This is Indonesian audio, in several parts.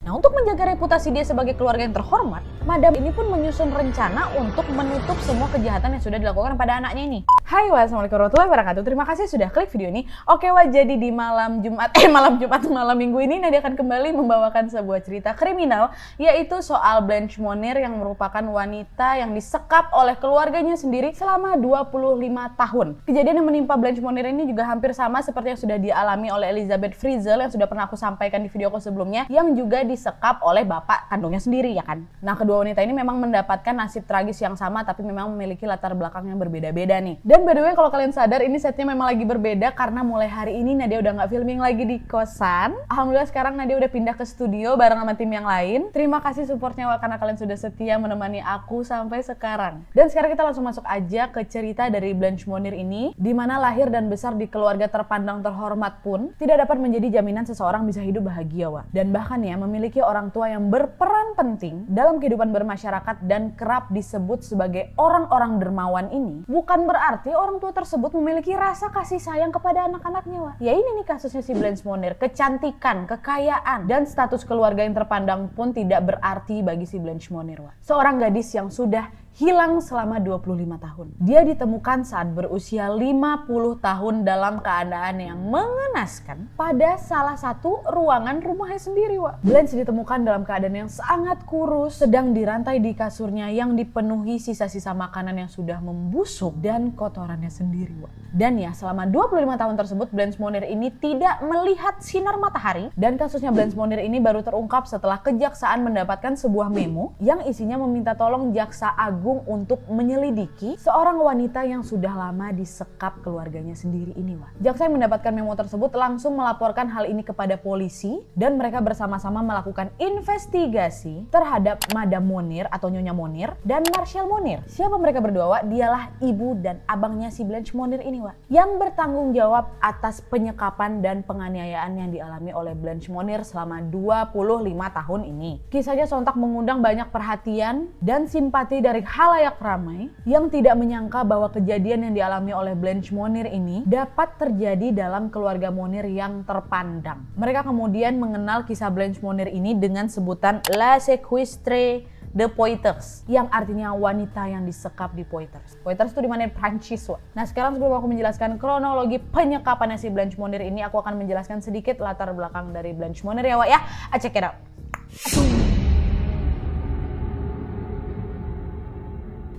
Nah, untuk menjaga reputasi dia sebagai keluarga yang terhormat, Madam ini pun menyusun rencana untuk menutup semua kejahatan yang sudah dilakukan pada anaknya ini. Hai, wassalamualaikum warahmatullahi wabarakatuh. Terima kasih sudah klik video ini. Oke, jadi di malam Minggu ini Nadia akan kembali membawakan sebuah cerita kriminal, yaitu soal Blanche Monir yang merupakan wanita yang disekap oleh keluarganya sendiri selama 25 tahun. Kejadian yang menimpa Blanche Monir ini juga hampir sama seperti yang sudah dialami oleh Elizabeth Frizzell yang sudah pernah aku sampaikan di videoku sebelumnya, yang juga disekap oleh bapak kandungnya sendiri, ya kan. Nah, kedua wanita ini memang mendapatkan nasib tragis yang sama, tapi memang memiliki latar belakang yang berbeda-beda nih. Dan by the way, kalau kalian sadar, ini setnya memang lagi berbeda karena mulai hari ini Nadia udah nggak filming lagi di kosan. Alhamdulillah sekarang Nadia udah pindah ke studio bareng sama tim yang lain. Terima kasih supportnya karena kalian sudah setia menemani aku sampai sekarang. Dan sekarang kita langsung masuk aja ke cerita dari Blanche Monir ini, di mana lahir dan besar di keluarga terpandang terhormat pun tidak dapat menjadi jaminan seseorang bisa hidup bahagia, dan bahkan ya memiliki orang tua yang berperan penting dalam kehidupan bermasyarakat dan kerap disebut sebagai orang-orang dermawan ini, bukan berarti orang tua tersebut memiliki rasa kasih sayang kepada anak-anaknya, Ya ini nih kasusnya si Blanche Monir. Kecantikan, kekayaan, dan status keluarga yang terpandang pun tidak berarti bagi si Blanche Monir, Seorang gadis yang sudah hilang selama 25 tahun. Dia ditemukan saat berusia 50 tahun dalam keadaan yang mengenaskan pada salah satu ruangan rumahnya sendiri, Blanche ditemukan dalam keadaan yang sangat kurus, sedang dirantai di kasurnya yang dipenuhi sisa-sisa makanan yang sudah membusuk dan kotorannya sendiri, Dan ya, selama 25 tahun tersebut Blanche Monir ini tidak melihat sinar matahari, dan kasusnya Blanche Monir ini baru terungkap setelah kejaksaan mendapatkan sebuah memo yang isinya meminta tolong jaksa agung untuk menyelidiki seorang wanita yang sudah lama disekap keluarganya sendiri ini, Jaksa yang mendapatkan memo tersebut langsung melaporkan hal ini kepada polisi, dan mereka bersama-sama melakukan investigasi terhadap Madam Monir atau Nyonya Monir dan Marshall Monir. Siapa mereka berdua, Dialah ibu dan abangnya si Blanche Monir ini, yang bertanggung jawab atas penyekapan dan penganiayaan yang dialami oleh Blanche Monir selama 25 tahun ini. Kisahnya sontak mengundang banyak perhatian dan simpati dari halayak ramai yang tidak menyangka bahwa kejadian yang dialami oleh Blanche Monir ini dapat terjadi dalam keluarga Monir yang terpandang. Mereka kemudian mengenal kisah Blanche Monir ini dengan sebutan La Sequestre de Poitiers, yang artinya wanita yang disekap di Poitiers. Poitiers itu di mana? Prancis, Nah, sekarang sebelum aku menjelaskan kronologi penyekapannya si Blanche Monir ini, aku akan menjelaskan sedikit latar belakang dari Blanche Monir, ya, Check it out.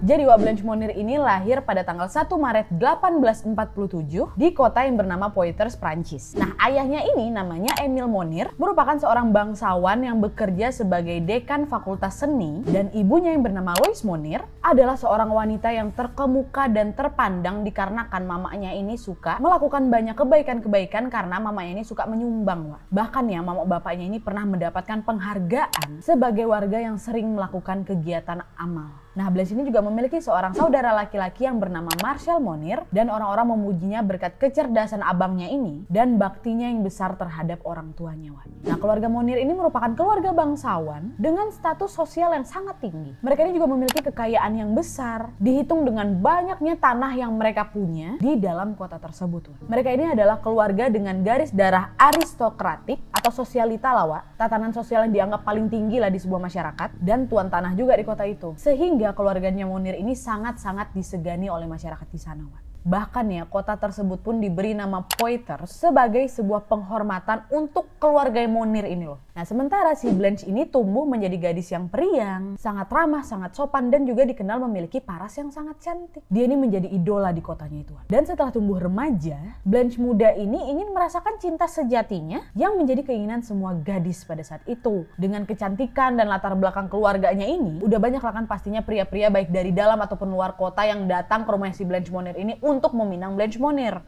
Jadi Blanche Monir ini lahir pada tanggal 1 Maret 1847 di kota yang bernama Poitiers, Prancis. Nah, ayahnya ini namanya Emile Monir, merupakan seorang bangsawan yang bekerja sebagai dekan Fakultas Seni, dan ibunya yang bernama Louise Monir adalah seorang wanita yang terkemuka dan terpandang dikarenakan mamanya ini suka melakukan banyak kebaikan-kebaikan karena mamanya ini suka menyumbang, Bahkan ya, mama bapaknya ini pernah mendapatkan penghargaan sebagai warga yang sering melakukan kegiatan amal. Nah, Blanche ini juga memiliki seorang saudara laki-laki yang bernama Marshall Monir, dan orang-orang memujinya berkat kecerdasan abangnya ini dan baktinya yang besar terhadap orang tuanya, Nah, keluarga Monir ini merupakan keluarga bangsawan dengan status sosial yang sangat tinggi. Mereka ini juga memiliki kekayaan yang besar, dihitung dengan banyaknya tanah yang mereka punya di dalam kota tersebut, Mereka ini adalah keluarga dengan garis darah aristokratik atau sosialita, Tatanan sosial yang dianggap paling tinggi di sebuah masyarakat, dan tuan tanah juga di kota itu. Sehingga keluarganya Monir ini sangat-sangat disegani oleh masyarakat di sana, Bahkan ya, kota tersebut pun diberi nama Poitiers sebagai sebuah penghormatan untuk keluarga Monir ini, Nah, sementara si Blanche ini tumbuh menjadi gadis yang periang, sangat ramah, sangat sopan, dan juga dikenal memiliki paras yang sangat cantik. Dia ini menjadi idola di kotanya itu. Dan setelah tumbuh remaja, Blanche muda ini ingin merasakan cinta sejatinya yang menjadi keinginan semua gadis pada saat itu. Dengan kecantikan dan latar belakang keluarganya ini, udah banyak kan pastinya pria-pria baik dari dalam ataupun luar kota yang datang ke rumah si Blanche Monir ini untuk meminang Blanche Monir.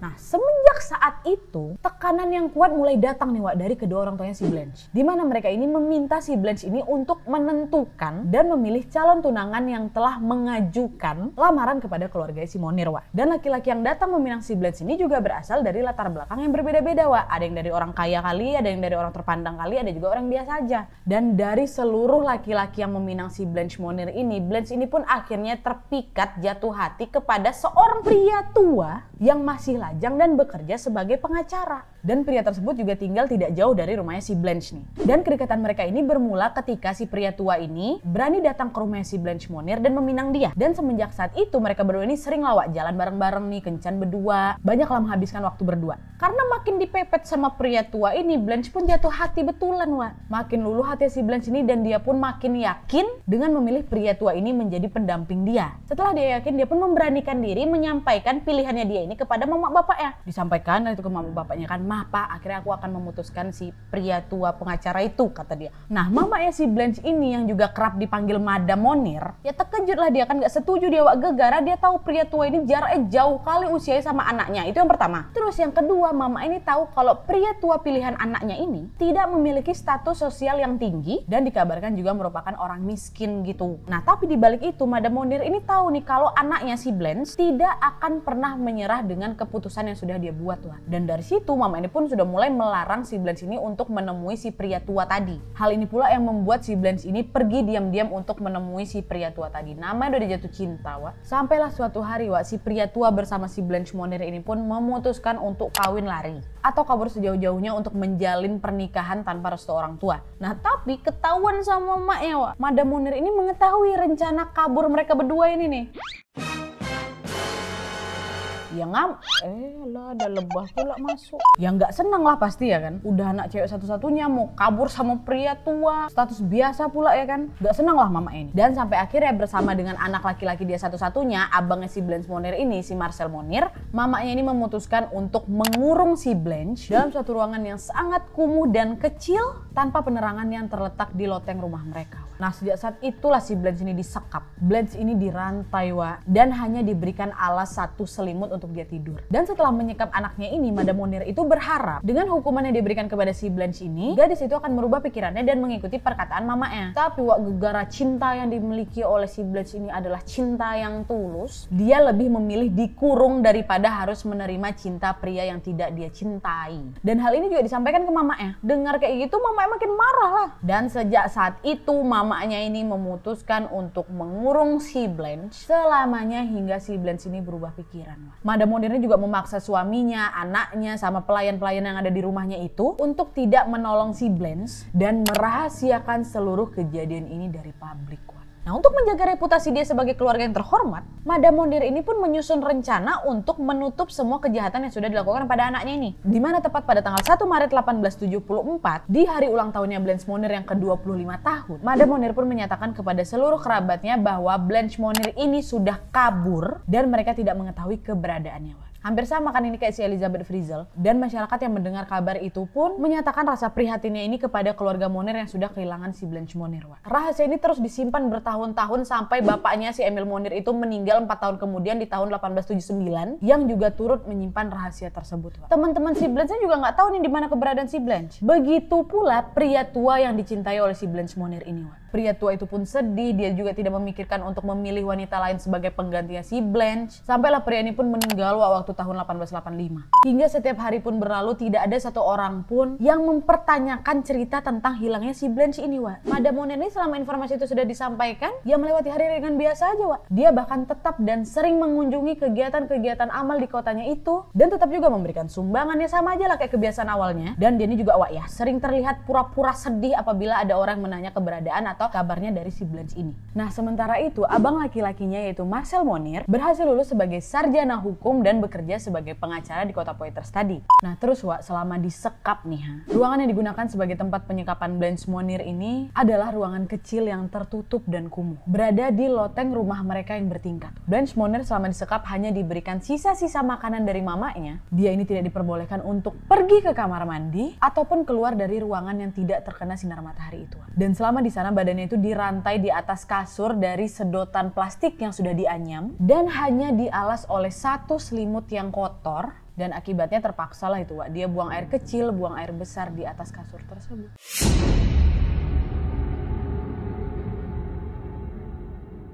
Nah, semenjak saat itu, tekanan yang kuat mulai datang nih, dari kedua orang tuanya si Blanche. Di mana mereka ini meminta si Blanche ini untuk menentukan dan memilih calon tunangan yang telah mengajukan lamaran kepada keluarga si Monir, Dan laki-laki yang datang meminang si Blanche ini juga berasal dari latar belakang yang berbeda-beda, Ada yang dari orang kaya kali, ada yang dari orang terpandang kali, ada juga orang biasa aja. Dan dari seluruh laki-laki yang meminang si Blanche Monir ini, Blanche ini pun akhirnya terpikat jatuh hati kepada seorang pria tua yang masih lajang lajang dan bekerja sebagai pengacara. Dan pria tersebut juga tinggal tidak jauh dari rumahnya si Blanche nih. Dan kedekatan mereka ini bermula ketika si pria tua ini berani datang ke rumahnya si Blanche Monir dan meminang dia. Dan semenjak saat itu mereka berdua ini sering lawak jalan bareng-bareng nih, kencan berdua, banyaklah menghabiskan waktu berdua. Karena makin dipepet sama pria tua ini, Blanche pun jatuh hati betulan, Wak. Makin luluh hati si Blanche ini dan dia pun makin yakin dengan memilih pria tua ini menjadi pendamping dia. Setelah dia yakin, dia pun memberanikan diri menyampaikan pilihannya dia ini kepada mama bapaknya. Disampaikan itu ke mama bapaknya kan, "Mah, Pak, akhirnya aku akan memutuskan si pria tua pengacara itu," kata dia. Nah, mamanya si Blanche ini yang juga kerap dipanggil Madam Monir, ya terkejut lah dia kan, gak setuju dia, Wak. Gegara dia tahu pria tua ini jaraknya jauh kali usianya sama anaknya. Itu yang pertama. Terus yang kedua, mama ini tahu kalau pria tua pilihan anaknya ini tidak memiliki status sosial yang tinggi dan dikabarkan juga merupakan orang miskin gitu. Nah, tapi di balik itu Madam Monir ini tahu nih kalau anaknya si Blanche tidak akan pernah menyerah dengan keputusan yang sudah dia buat, Wak. Dan dari situ mama ini pun sudah mulai melarang si Blanche ini untuk menemui si pria tua tadi. Hal ini pula yang membuat si Blanche ini pergi diam-diam untuk menemui si pria tua tadi. Namanya udah jatuh cinta, Wak. Sampailah suatu hari, Wak, si pria tua bersama si Blanche Monir ini pun memutuskan untuk kawin lari atau kabur sejauh-jauhnya untuk menjalin pernikahan tanpa restu orang tua. Nah, tapi ketahuan sama emaknya, Wak. Madam Monir ini mengetahui rencana kabur mereka berdua ini nih. Ya lah ada lebah pula masuk. Ya nggak senang lah pasti ya kan. Udah anak cewek satu-satunya mau kabur sama pria tua, status biasa pula ya kan. Nggak senang lah mama ini. Dan sampai akhirnya bersama dengan anak laki-laki dia satu-satunya, abangnya si Blanche Monir ini, si Marcel Monir, mamanya ini memutuskan untuk mengurung si Blanche dalam suatu ruangan yang sangat kumuh dan kecil tanpa penerangan yang terletak di loteng rumah mereka. Nah, sejak saat itulah si Blanche ini disekap. Blanche ini dirantai, Wak, dan hanya diberikan alas satu selimut untuk dia tidur. Dan setelah menyekap anaknya ini, Madam Monir itu berharap dengan hukuman yang diberikan kepada si Blanche ini, gadis itu akan merubah pikirannya dan mengikuti perkataan mamanya. Tapi, Wak, gegara cinta yang dimiliki oleh si Blanche ini adalah cinta yang tulus. Dia lebih memilih dikurung daripada harus menerima cinta pria yang tidak dia cintai. Dan hal ini juga disampaikan ke mamanya. Dengar kayak gitu, mamanya makin marah lah. Dan sejak saat itu, mamanya ini memutuskan untuk mengurung si Blanche selamanya hingga si Blanche ini berubah pikiran. Madam Monir ini juga memaksa suaminya, anaknya, sama pelayan-pelayan yang ada di rumahnya itu untuk tidak menolong si Blanche dan merahasiakan seluruh kejadian ini dari publik. Nah, untuk menjaga reputasi dia sebagai keluarga yang terhormat, Madam Monir ini pun menyusun rencana untuk menutup semua kejahatan yang sudah dilakukan pada anaknya ini. Di mana tepat pada tanggal 1 Maret 1874, di hari ulang tahunnya Blanche Monir yang ke-25 tahun, Madam Monir pun menyatakan kepada seluruh kerabatnya bahwa Blanche Monir ini sudah kabur dan mereka tidak mengetahui keberadaannya. Hampir sama kan ini kayak si Elizabeth Frizzle. Dan masyarakat yang mendengar kabar itu pun menyatakan rasa prihatinnya ini kepada keluarga Monir yang sudah kehilangan si Blanche Monir. Rahasia ini terus disimpan bertahun-tahun sampai bapaknya si Emile Monir itu meninggal 4 tahun kemudian di tahun 1879 yang juga turut menyimpan rahasia tersebut. Teman-teman si Blanche juga nggak tahu nih di mana keberadaan si Blanche. Begitu pula pria tua yang dicintai oleh si Blanche Monir ini. Pria tua itu pun sedih, dia juga tidak memikirkan untuk memilih wanita lain sebagai penggantinya si Blanche. Sampailah pria ini pun meninggal waktu tahun 1885. Hingga setiap hari pun berlalu, tidak ada satu orang pun yang mempertanyakan cerita tentang hilangnya si Blanche ini, Wak. Madam Monir ini selama informasi itu sudah disampaikan, dia melewati hari dengan biasa aja, Wak. Dia bahkan tetap dan sering mengunjungi kegiatan-kegiatan amal di kotanya itu, dan tetap juga memberikan sumbangannya sama aja lah kayak kebiasaan awalnya. Dan dia ini juga, Wak, ya, sering terlihat pura-pura sedih apabila ada orang menanya keberadaan atau kabarnya dari si Blanche ini. Nah, sementara itu, abang laki-lakinya yaitu Marcel Monir berhasil lulus sebagai sarjana hukum dan bekerja sebagai pengacara di kota Poitiers tadi. Nah, terus, Wak, selama disekap nih, ruangan yang digunakan sebagai tempat penyekapan Blanche Monir ini adalah ruangan kecil yang tertutup dan kumuh, berada di loteng rumah mereka yang bertingkat. Blanche Monir selama disekap hanya diberikan sisa-sisa makanan dari mamanya. Dia ini tidak diperbolehkan untuk pergi ke kamar mandi ataupun keluar dari ruangan yang tidak terkena sinar matahari itu. Dan selama di sana badannya itu dirantai di atas kasur dari sedotan plastik yang sudah dianyam dan hanya dialas oleh satu selimut yang kotor, dan akibatnya terpaksa lah itu, Wak, dia buang air kecil, buang air besar di atas kasur tersebut.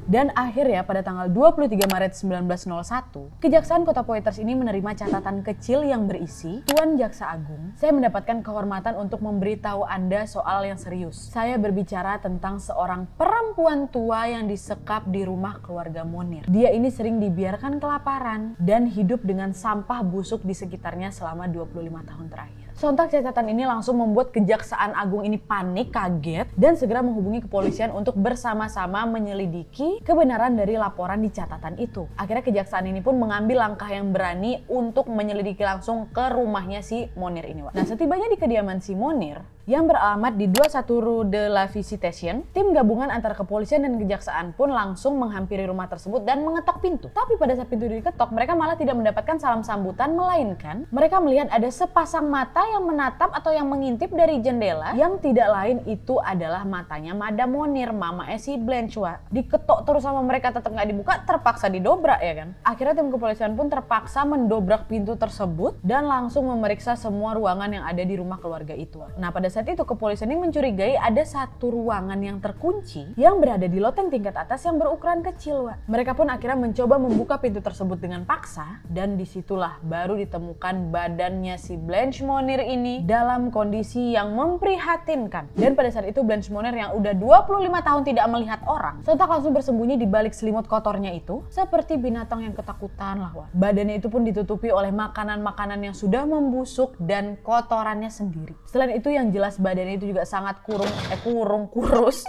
Dan akhirnya pada tanggal 23 Maret 1901, Kejaksaan Kota Poitiers ini menerima catatan kecil yang berisi, "Tuan Jaksa Agung, saya mendapatkan kehormatan untuk memberitahu Anda soal yang serius. Saya berbicara tentang seorang perempuan tua yang disekap di rumah keluarga Munir. Dia ini sering dibiarkan kelaparan dan hidup dengan sampah busuk di sekitarnya selama 25 tahun terakhir." Sontak catatan ini langsung membuat Kejaksaan Agung ini panik, kaget, dan segera menghubungi kepolisian untuk bersama-sama menyelidiki kebenaran dari laporan di catatan itu. Akhirnya Kejaksaan ini pun mengambil langkah yang berani untuk menyelidiki langsung ke rumahnya si Munir ini. Nah, setibanya di kediaman si Munir yang beralamat di 21 Rue de la Visitation, tim gabungan antara kepolisian dan kejaksaan pun langsung menghampiri rumah tersebut dan mengetok pintu. Tapi pada saat pintu diketok, mereka malah tidak mendapatkan salam sambutan, melainkan mereka melihat ada sepasang mata yang menatap atau yang mengintip dari jendela, yang tidak lain itu adalah matanya Madam Munir, mama si Blanche. Diketok terus sama mereka, tetap nggak dibuka, terpaksa didobrak ya kan. Akhirnya tim kepolisian pun terpaksa mendobrak pintu tersebut dan langsung memeriksa semua ruangan yang ada di rumah keluarga itu. Nah, pada saat itu kepolisian ini mencurigai ada satu ruangan yang terkunci yang berada di loteng tingkat atas yang berukuran kecil. Mereka pun akhirnya mencoba membuka pintu tersebut dengan paksa, dan disitulah baru ditemukan badannya si Blanche Munir ini dalam kondisi yang memprihatinkan. Dan pada saat itu Blanche Munir yang udah 25 tahun tidak melihat orang, sontak langsung bersembunyi di balik selimut kotornya itu seperti binatang yang ketakutan lah. Badannya itu pun ditutupi oleh makanan-makanan yang sudah membusuk dan kotorannya sendiri. Selain itu yang jelas badannya itu juga sangat kurus.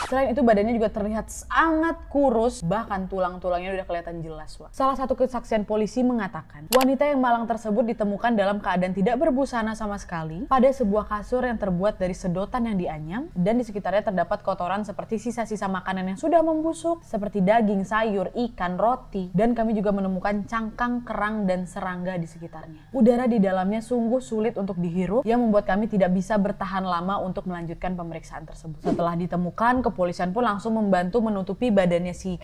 Selain itu badannya juga terlihat sangat kurus, bahkan tulang-tulangnya udah kelihatan jelas. Salah satu kesaksian polisi mengatakan, wanita yang malang tersebut ditemukan dalam keadaan tidak berbusana sama sekali pada sebuah kasur yang terbuat dari sedotan yang dianyam, dan di sekitarnya terdapat kotoran seperti sisa-sisa makanan yang sudah membusuk seperti daging, sayur, ikan, roti, dan kami juga menemukan cangkang, kerang, dan serangga di sekitarnya. Udara di dalamnya sungguh sulit untuk dihirup yang membuat kami tidak bisa bertahan lama untuk melanjutkan pemeriksaan tersebut. Setelah ditemukan, kepolisian pun langsung membantu menutupi badannya si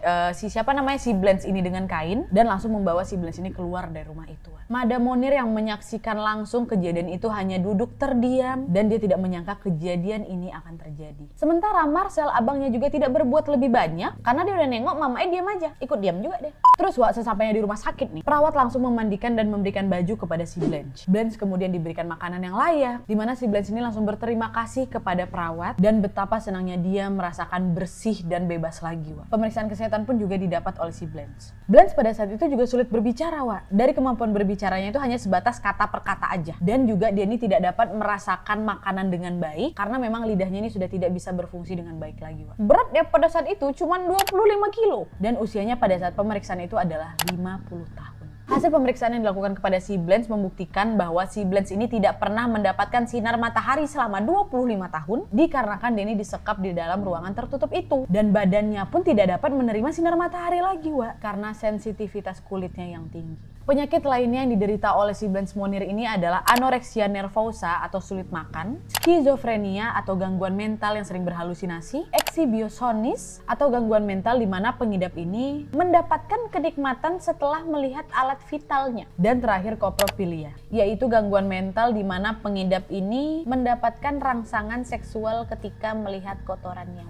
Blanche ini dengan kain dan langsung membawa si Blanche ini keluar dari rumah itu. Madam Munir yang menyaksikan langsung kejadian itu hanya duduk terdiam dan dia tidak menyangka kejadian ini akan terjadi. Sementara Marcel, abangnya, juga tidak berbuat lebih banyak karena dia udah nengok mamanya diam aja, ikut diam juga deh. Terus sesampainya di rumah sakit nih, perawat langsung memandikan dan memberikan baju kepada si Blanche. Blanche kemudian diberikan makanan yang layak, di mana si Blanche ini langsung berterima kasih kepada perawat dan betapa senangnya dia merasakan bersih dan bebas lagi. Pemeriksaan kesehatan pun juga didapat oleh si Blanche. Blanche pada saat itu juga sulit berbicara. Dari kemampuan berbicaranya itu hanya sebatas kata per kata aja, dan juga dia ini tidak dapat merasakan makanan dengan baik karena memang lidahnya ini sudah tidak bisa berfungsi dengan baik lagi. Beratnya pada saat itu cuma 25 kilo dan usianya pada saat pemeriksaan itu adalah 50 tahun. Hasil pemeriksaan yang dilakukan kepada si Blanche membuktikan bahwa si Blanche ini tidak pernah mendapatkan sinar matahari selama 25 tahun dikarenakan dia ini disekap di dalam ruangan tertutup itu, dan badannya pun tidak dapat menerima sinar matahari lagi karena sensitivitas kulitnya yang tinggi. Penyakit lainnya yang diderita oleh si Blanche Munir ini adalah anoreksia nervosa atau sulit makan, skizofrenia atau gangguan mental yang sering berhalusinasi, eksibiosonis atau gangguan mental di mana pengidap ini mendapatkan kenikmatan setelah melihat alat vitalnya, dan terakhir koprofilia, yaitu gangguan mental di mana pengidap ini mendapatkan rangsangan seksual ketika melihat kotorannya.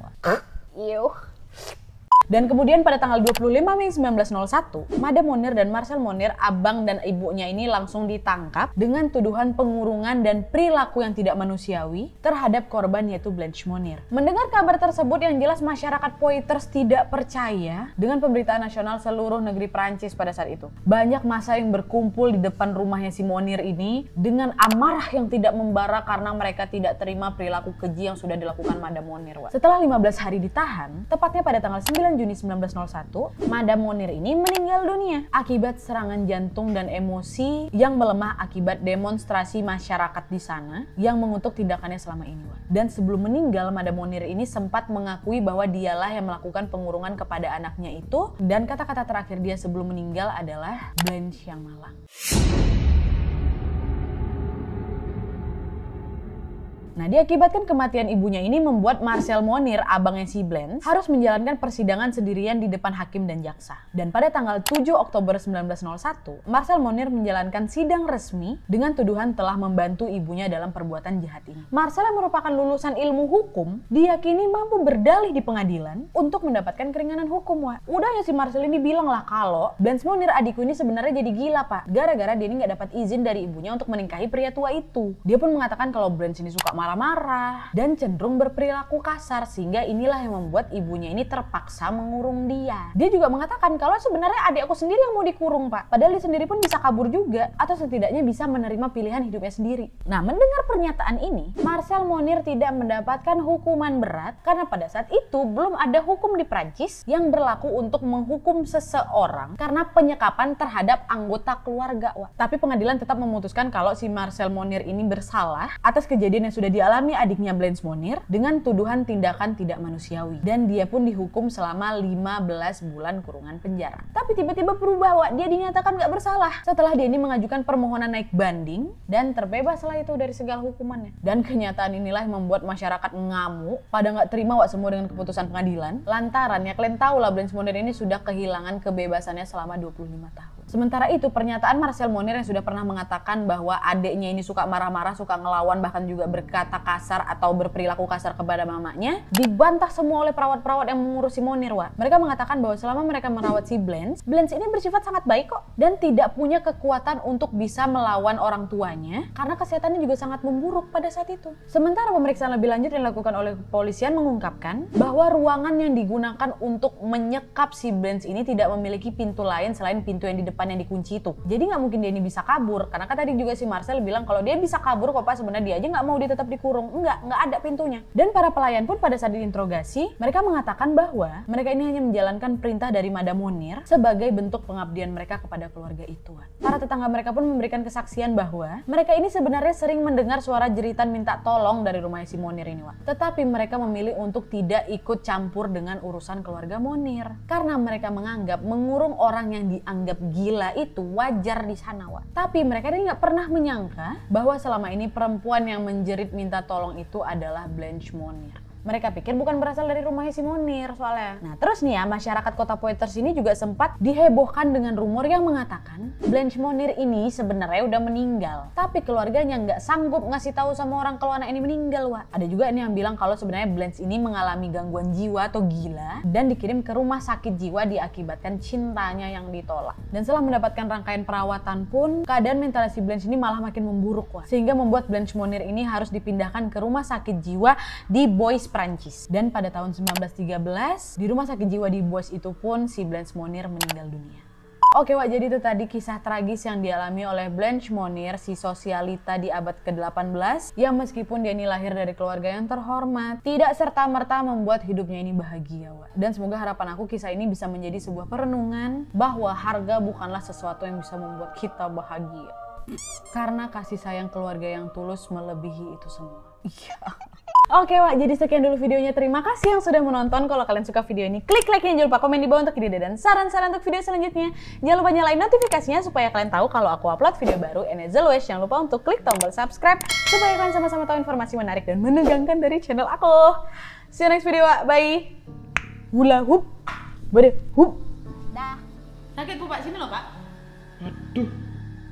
Dan kemudian pada tanggal 25 Mei 1901, Madam Munir dan Marcel Munir, abang dan ibunya ini langsung ditangkap dengan tuduhan pengurungan dan perilaku yang tidak manusiawi terhadap korban, yaitu Blanche Munir. Mendengar kabar tersebut, yang jelas masyarakat Poitiers tidak percaya dengan pemberitaan nasional seluruh negeri Prancis pada saat itu. Banyak massa yang berkumpul di depan rumahnya si Munir ini dengan amarah yang tidak membara karena mereka tidak terima perilaku keji yang sudah dilakukan Madam Munir. Setelah 15 hari ditahan, tepatnya pada tanggal 9 Juni 1901, Madam Munir ini meninggal dunia akibat serangan jantung dan emosi yang melemah akibat demonstrasi masyarakat di sana yang mengutuk tindakannya selama ini. Dan sebelum meninggal, Madam Munir ini sempat mengakui bahwa dialah yang melakukan pengurungan kepada anaknya itu, dan kata-kata terakhir dia sebelum meninggal adalah Blanche yang malang. Nah, diakibatkan kematian ibunya ini membuat Marcel Monir, abangnya si Blanche, harus menjalankan persidangan sendirian di depan hakim dan jaksa. Dan pada tanggal 7 Oktober 1901, Marcel Monir menjalankan sidang resmi dengan tuduhan telah membantu ibunya dalam perbuatan jahat ini. Marcel yang merupakan lulusan ilmu hukum, diyakini mampu berdalih di pengadilan untuk mendapatkan keringanan hukum, Wak. Udahnya si Marcel ini bilang lah kalau Blanche Monir adikku ini sebenarnya jadi gila, Pak. Gara-gara dia ini nggak dapat izin dari ibunya untuk menikahi pria tua itu. Dia pun mengatakan kalau Blanche ini suka marah-marah dan cenderung berperilaku kasar, sehingga inilah yang membuat ibunya ini terpaksa mengurung dia. Dia juga mengatakan kalau sebenarnya adik aku sendiri yang mau dikurung, Pak. Padahal dia sendiri pun bisa kabur juga, atau setidaknya bisa menerima pilihan hidupnya sendiri. Nah, mendengar pernyataan ini, Marcel Monir tidak mendapatkan hukuman berat karena pada saat itu belum ada hukum di Prancis yang berlaku untuk menghukum seseorang karena penyekapan terhadap anggota keluarga. Wah. Tapi pengadilan tetap memutuskan kalau si Marcel Monir ini bersalah atas kejadian yang sudah dialami adiknya Blanche Monir dengan tuduhan tindakan tidak manusiawi, dan dia pun dihukum selama 15 bulan kurungan penjara. Tapi tiba-tiba berubah, Wak. Dia dinyatakan gak bersalah setelah dia ini mengajukan permohonan naik banding dan terbebaslah itu dari segala hukumannya. Dan kenyataan inilah yang membuat masyarakat ngamuk, pada gak terima, Wak, semua dengan keputusan pengadilan, lantaran ya kalian tahu lah Blanche Monir ini sudah kehilangan kebebasannya selama 25 tahun. Sementara itu, pernyataan Marcel Monir yang sudah pernah mengatakan bahwa adiknya ini suka marah-marah, suka ngelawan, bahkan juga berkata kasar atau berperilaku kasar kepada mamanya, dibantah semua oleh perawat-perawat yang mengurusi Monir, Wak. Mereka mengatakan bahwa selama mereka merawat si Blanche ini bersifat sangat baik kok, dan tidak punya kekuatan untuk bisa melawan orang tuanya karena kesehatannya juga sangat memburuk pada saat itu. Sementara pemeriksaan lebih lanjut yang dilakukan oleh kepolisian mengungkapkan bahwa ruangan yang digunakan untuk menyekap si Blanche ini tidak memiliki pintu lain selain pintu yang di depan yang dikunci itu. Jadi nggak mungkin dia ini bisa kabur, karena kan tadi juga si Marcel bilang kalau dia bisa kabur kok, Pak. Sebenarnya dia aja nggak mau dia tetap dikurung. Nggak ada pintunya. Dan para pelayan pun pada saat diinterogasi, mereka mengatakan bahwa mereka ini hanya menjalankan perintah dari Madame Monir sebagai bentuk pengabdian mereka kepada keluarga itu. Para tetangga mereka pun memberikan kesaksian bahwa mereka ini sebenarnya sering mendengar suara jeritan minta tolong dari rumah si Monir ini, Wak. Tetapi mereka memilih untuk tidak ikut campur dengan urusan keluarga Monir karena mereka menganggap mengurung orang yang dianggap gila itu wajar di sana, Wak. Tapi mereka ini nggak pernah menyangka bahwa selama ini perempuan yang menjerit minta tolong itu adalah Blanche Monir. Mereka pikir bukan berasal dari rumahnya si Monir soalnya. Nah, terus nih ya, masyarakat kota Poitiers ini juga sempat dihebohkan dengan rumor yang mengatakan Blanche Monir ini sebenarnya udah meninggal, tapi keluarganya nggak sanggup ngasih tahu sama orang kalau anak ini meninggal, Wak. Ada juga nih yang bilang kalau sebenarnya Blanche ini mengalami gangguan jiwa atau gila dan dikirim ke rumah sakit jiwa diakibatkan cintanya yang ditolak. Dan setelah mendapatkan rangkaian perawatan pun, keadaan mental si Blanche ini malah makin memburuk, Wak. Sehingga membuat Blanche Monir ini harus dipindahkan ke rumah sakit jiwa di Bois, Prancis. Dan pada tahun 1913, di rumah sakit jiwa di Bois itu pun si Blanche Monir meninggal dunia. Oke, Wak, jadi itu tadi kisah tragis yang dialami oleh Blanche Monir, si sosialita di abad ke-18, yang meskipun dia ini lahir dari keluarga yang terhormat, tidak serta-merta membuat hidupnya ini bahagia, Wak. Dan semoga harapan aku kisah ini bisa menjadi sebuah perenungan bahwa harga bukanlah sesuatu yang bisa membuat kita bahagia. Karena kasih sayang keluarga yang tulus melebihi itu semua. Iya. Oke, Wak, jadi sekian dulu videonya. Terima kasih yang sudah menonton. Kalau kalian suka video ini, klik like-nya, jangan lupa komen di bawah untuk ide dan saran-saran untuk video selanjutnya. Jangan lupa nyalain notifikasinya supaya kalian tahu kalau aku upload video baru. And as always, jangan lupa untuk klik tombol subscribe supaya kalian sama-sama tahu informasi menarik dan menegangkan dari channel aku. See you next video, Wak. Bye. Hula hoop. Bade hoop. Dah. Sakit, Pak. Sini loh, Pak. Aduh.